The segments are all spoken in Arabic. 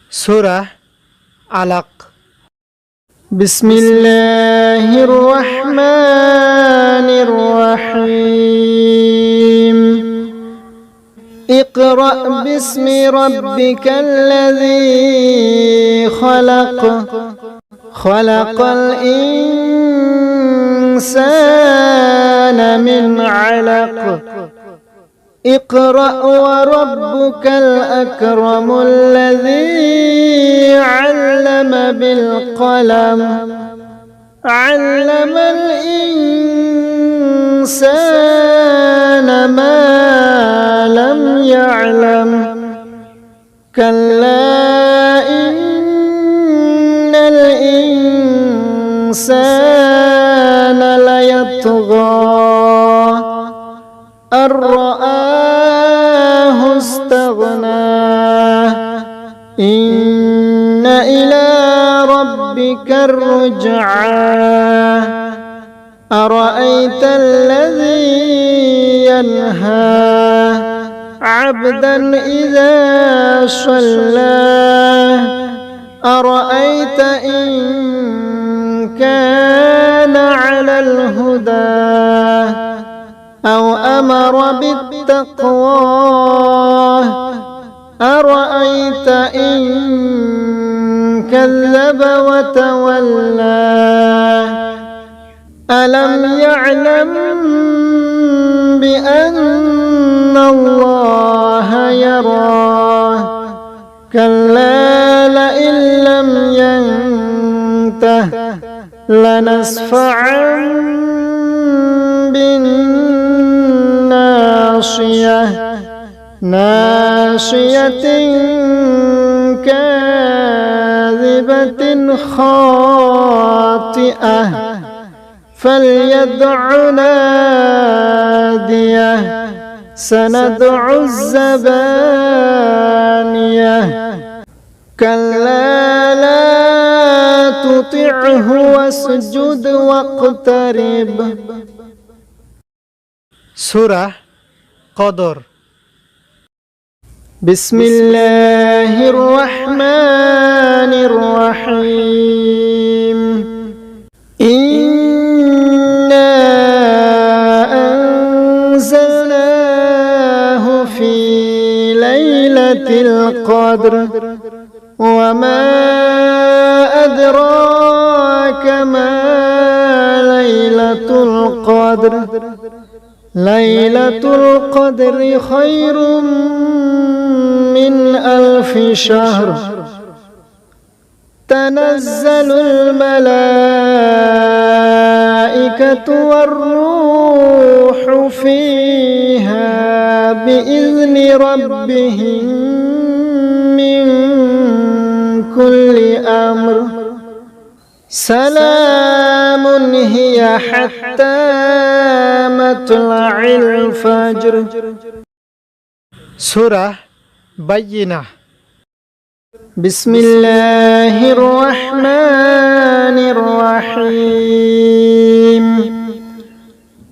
سورة علق. بسم الله الرحمن الرحيم. اقرأ باسم ربك الذي خلق. خلق الإنسان من علق. اقرأ وربك الأكرم الذي علم بالقلم. علم الإنسان ما لم يعلم. كلا إن الإنسان ليطغى أن رآه استغنى. إن إلى ربك الرجعى. أرأيت الذي ينهى عبدا إذا صلى. أرأيت إن كان على الهدى أو أمر بالتقوى. أرأيت إن كذب وتولى. ألم يعلم بأن الله يرى. كلا لئن لم ينته لنسفعا بالناصية. ناصية كاذبة خاطئة. فليدع ناديه. سندع الزبانية. كلا لا تطعه واسجد واقترب. سورة قدر. بسم الله الرحمن الرحيم. إنا أنزلناه في ليلة القدر. وما أدراك ما ليلة القدر. ليلة القدر خير من 1000 شهر. تنزل الملائكة والروح فيها بإذن ربهم من كل أمر. سلام هي حتى مطلع الفجر. سورة بينة. بسم الله الرحمن الرحيم.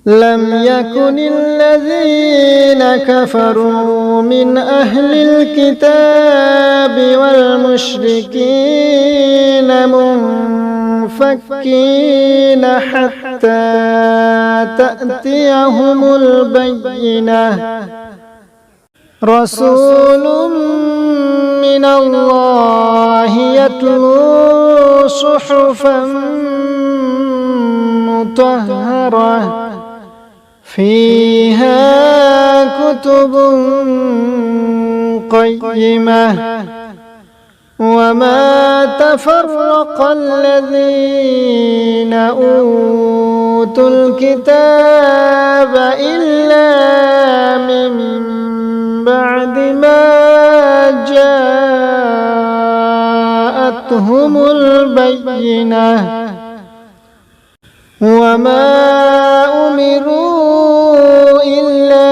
لم يكن الذين كفروا من أهل الكتاب والمشركين منفكين حتى تأتيهم البينة. رسول من الله يتلو صحفا مطهرة فيها كتب قيمة. وما تفرق الذين أوتوا الكتاب إلا من بعد ما جاءتهم البينة. وما أمروا إلا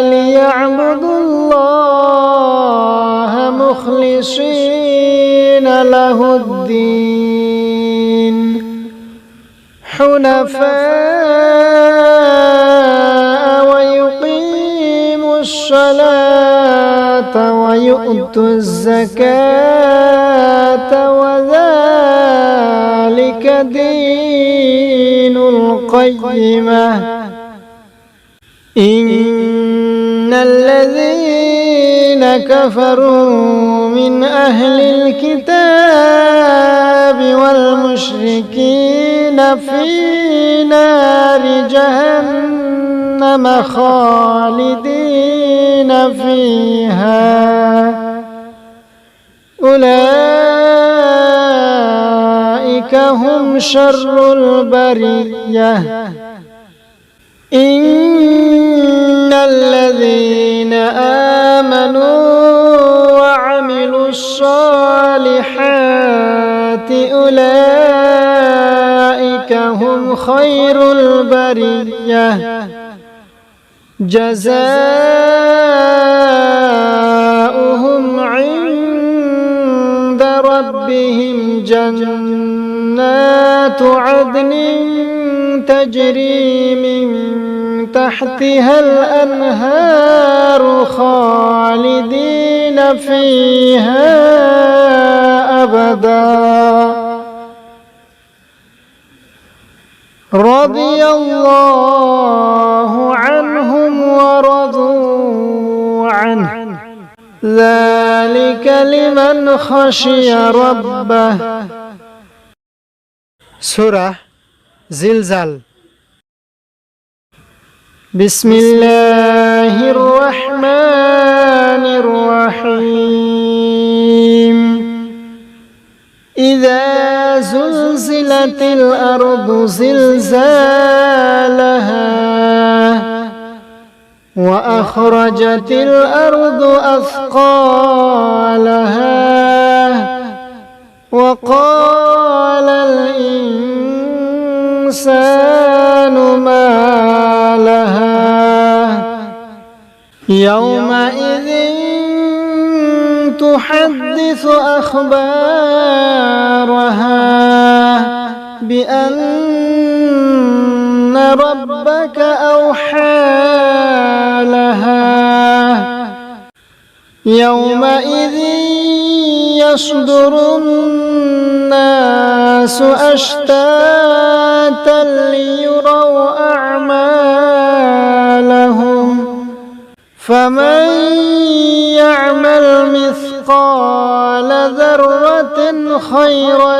ليعبدوا الله مخلصين له الدين حنفاء ويقيموا الصلاة ويؤتوا الزكاة وذلك دين القيمة إن الذين كفروا من أهل الكتاب والمشركين في نار جهنم خالدين فيها أولئك هم شر البرية إن الذين آمنوا وعملوا الصالحات أولئك هم خير البرية جزاؤهم عند ربهم جنات عدن تجري من تحتها الأنهار خالدين فيها أبدا رضي الله عنهم ورضوا عنه ذلك لمن خشي ربه সূরা জিলজাল بسم الله الرحمن الرحيم إذا زلزلت الأرض زلزالها وأخرجت الأرض أثقالها وقال الإنسان ما لها يومئذ تحدث أخبارها بأن ربك أوحى لها يومئذ يصدر الناس أشتاتا ليروا أعمالهم فمن يعمل مثقال ذرة خيرا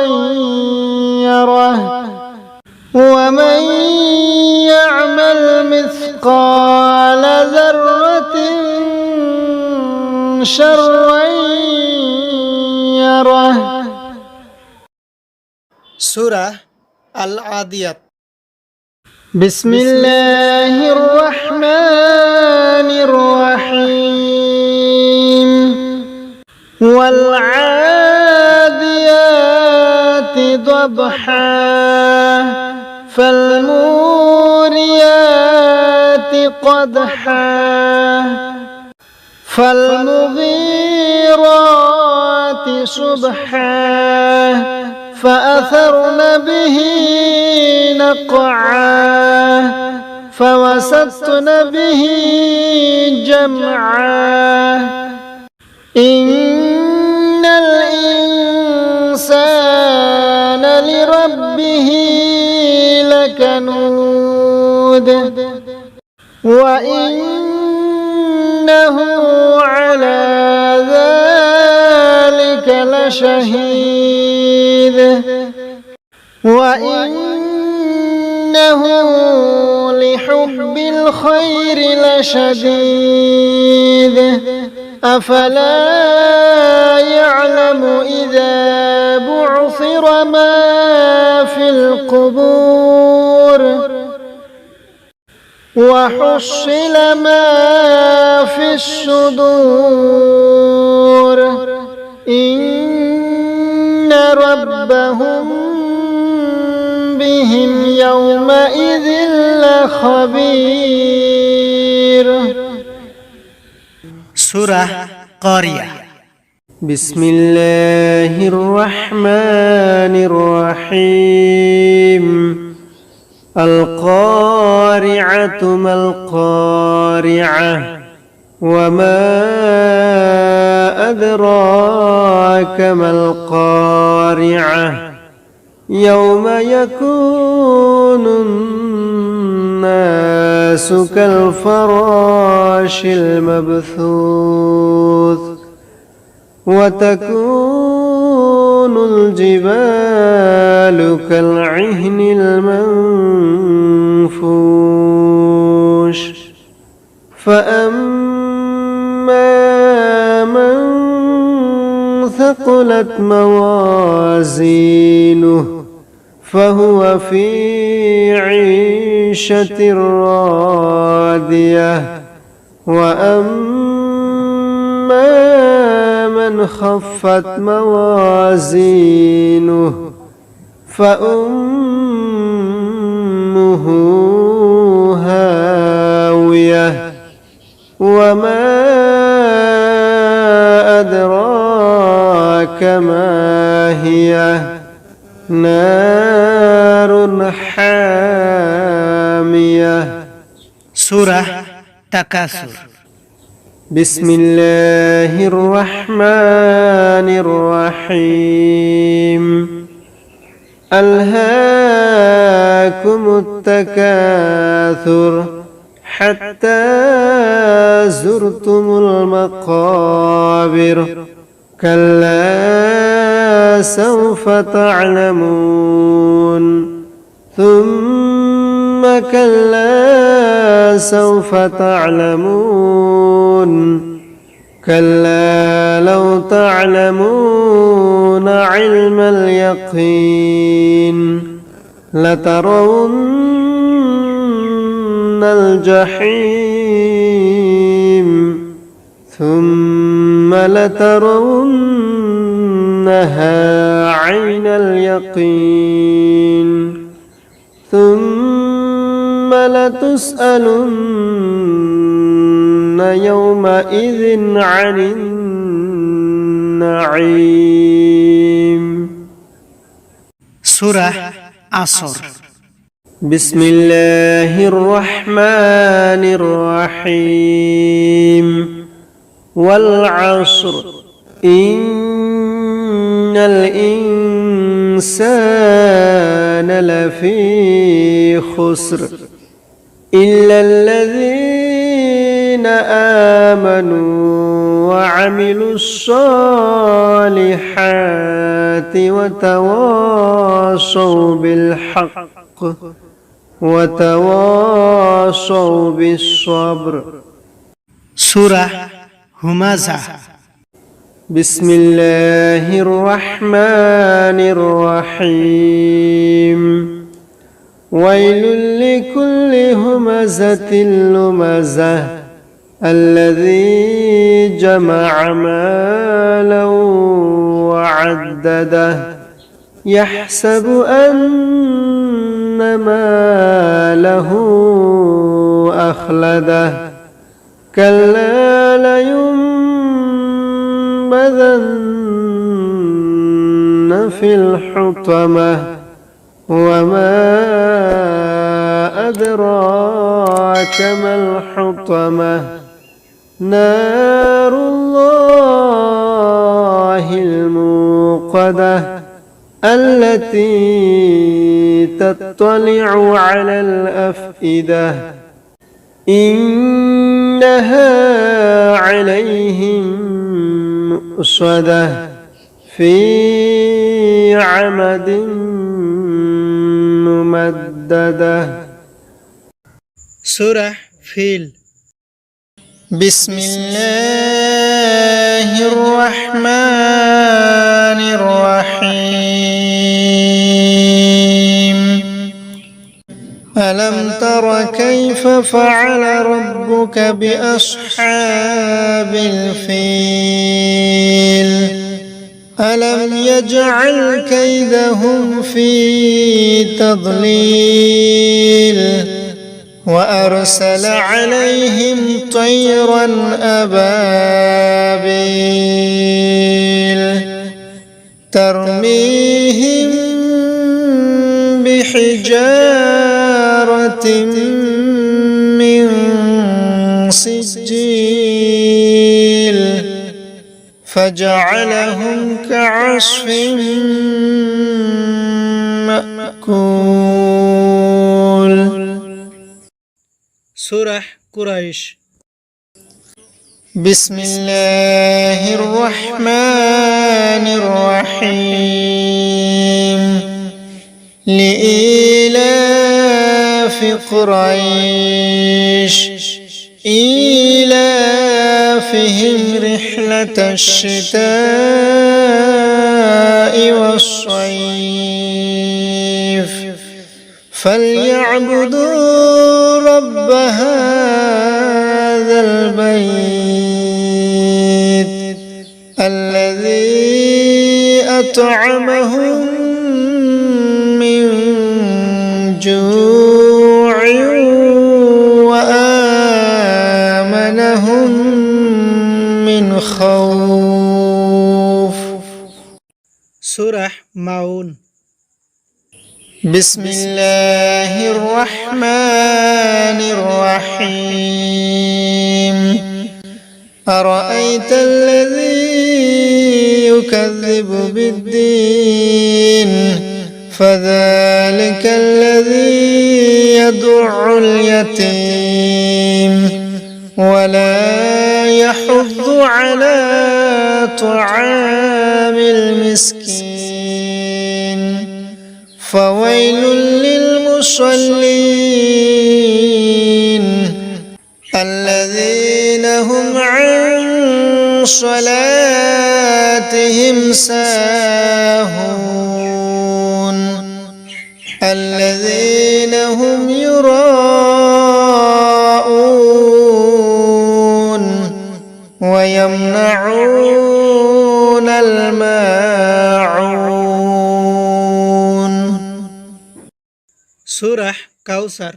يره ومن يعمل مثقال ذرة شرا يره সূরা আল আদিয়াত بسم الله الرحمن الرحيم والعاديات ضبحا فالموريات قدحا فالمغيرات صبحا فأثرن به نقعا فوسطن به جمعا إن الإنسان لربه لكنود وإنه على ذلك لشهيد وإنه لحب الخير لشديد أفلا يعلم إذا بعثر ما في القبور وحصل ما في الصدور إن ربهم بهم يومئذ لخبير সূরা কারিয়া بسم الله الرحمن الرحيم القارعة ما القارعة وما أدراك ما القارعة يوم يكون الناس كالفراش المبثوث وتكون الجبال كالعهن المنفوش فأما من ثقلت موازينه فهو في عيشة راضية وأما من خفت موازينه فأمه هاوية وما أدراك ما هي نار حامية سورة تكاثر. بسم الله الرحمن الرحيم ألهاكم التكاثر حتى زرتم المقابر كلا سوف تعلمون ثم كلا سوف تعلمون كلا لو تعلمون علم اليقين لترون الجحيم ثم لترونها عين اليقين ثم لتسألن يومئذ عن النعيم. سورة عصر. بسم الله الرحمن الرحيم والعصر إن الإنسان لفي خسر إلا الذين آمنوا وعملوا الصالحات وتواصوا بالحق وتواصوا بالصبر. سورة همزة. بسم الله الرحمن الرحيم ويل لكل همزة لمزة الذي جمع مالا وعدده يحسب أن ماله أخلده كلا لينبذن في الحطمة وما أدراك ما الحطمة نار الله الموقدة التي تطلع على الأفئدة إنها عليهم مؤصدة في عمد ممددة. سورة فيل. بسم الله الرحمن الرحيم ألم تر كيف فعل ربك بأصحاب الفيل ألم يجعل كيدهم في تضليل وأرسل عليهم طيرا أبابيل ترميهم بحجارة من سجيل فجعلهم كعصف مأكول سورة قريش بسم الله الرحمن الرحيم لإيلاف قريش إيلافهم رحلة الشتاء والصيف فليعبدوا رب هذا البيت الذي أطعمهم من جوع وآمنهم من خوف سورة মাউন بسم الله الرحمن الرحيم أرأيت الذي يكذب بالدين فذلك الذي يدع اليتيم ولا يحض على طعام المسكين فويل للمصلين الذين هم عن صلاتهم ساهون الذين هم يراءون ويمنعون الماعون سورة কাউসার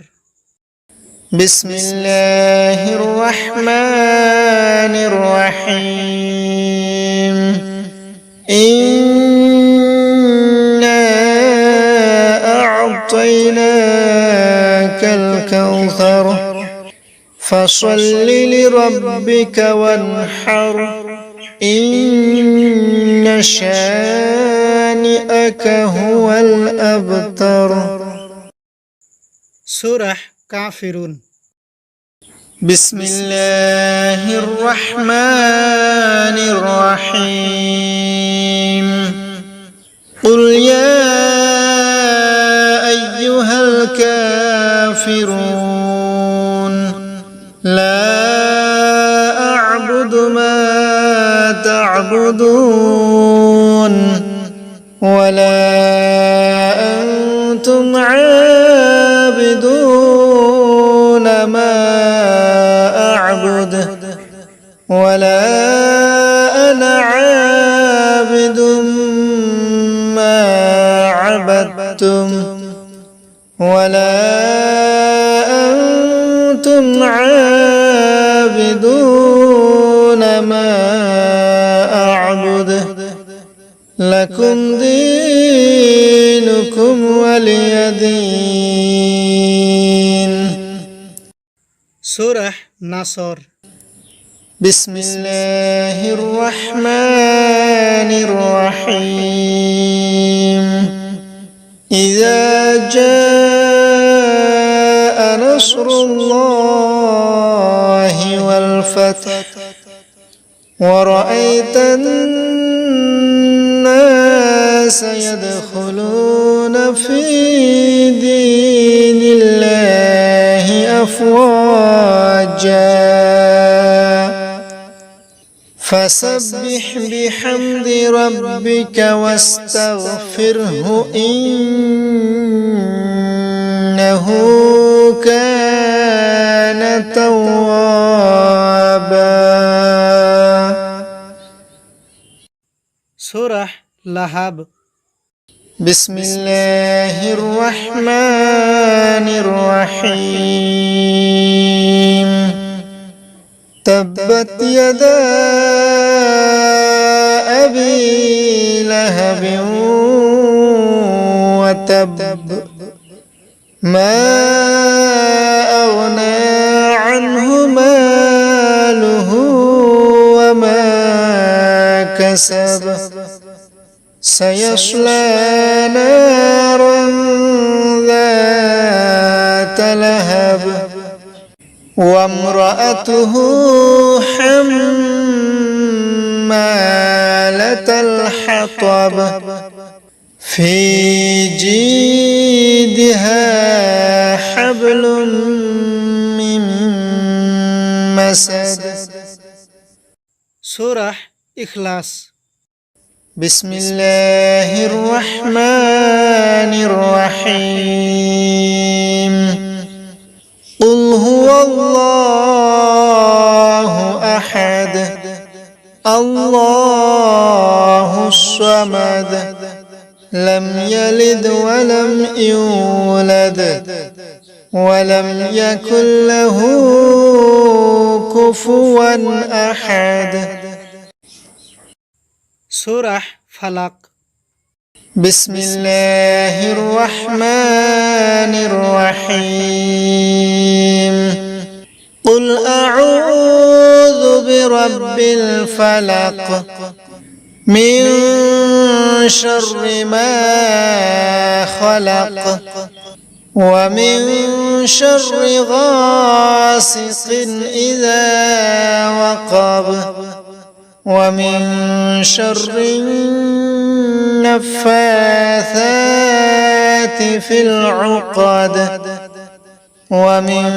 بسم الله الرحمن الرحيم إنا أعطيناك الكوثر فصل لربك وانحر إن شانئك هو الأبتر سورة কাফিরুন بسم الله الرحمن الرحيم قل يا أيها الكافرون لا أعبد ما تعبدون ولا أنتم عابدون ما أعبد ولا أنا عابد ما عبدتم ولا أنتم عابدون ما أعبد لكم دينكم ولي دين سورة নাসর بسم الله الرحمن الرحيم إذا جاء نصر الله والفتح ورأيت الناس يدخلون في دين الله أفواجا فسبح بحمد ربك واستغفره إنه كان توابا سورة লাহাব بسم الله الرحمن الرحيم تبت يدا أبي لهب وتب ما أغنى عنه ماله وما كسب سيصلى نارا ذات لهب وامرأته حمالة الحطب في جيدها حبل من مسد সূরা ইখলাস بسم الله الرحمن الرحيم قل هو الله أحد الله الصمد لم يلد ولم يولد ولم يكن له كفوا أحد সূরা ফালাক بسم الله الرحمن الرحيم قل أعوذ برب الفلق من شر ما خلق ومن شر غاسق إذا وقب ومن شر النفاثات في العقد ومن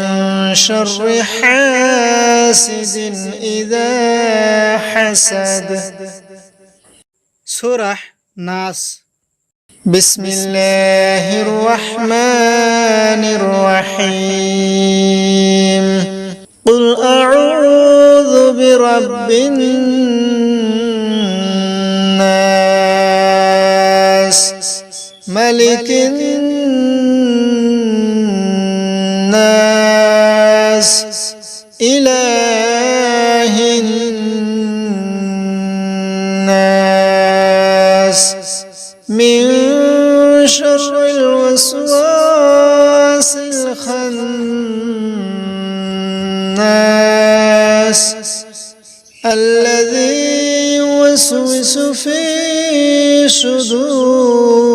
شر حاسد إذا حسد সূরা নাস بسم الله الرحمن الرحيم قل أعوذ برب الناس ملك الناس إله الناس من شر الوسواس الخناس الذي يوسوس في صدور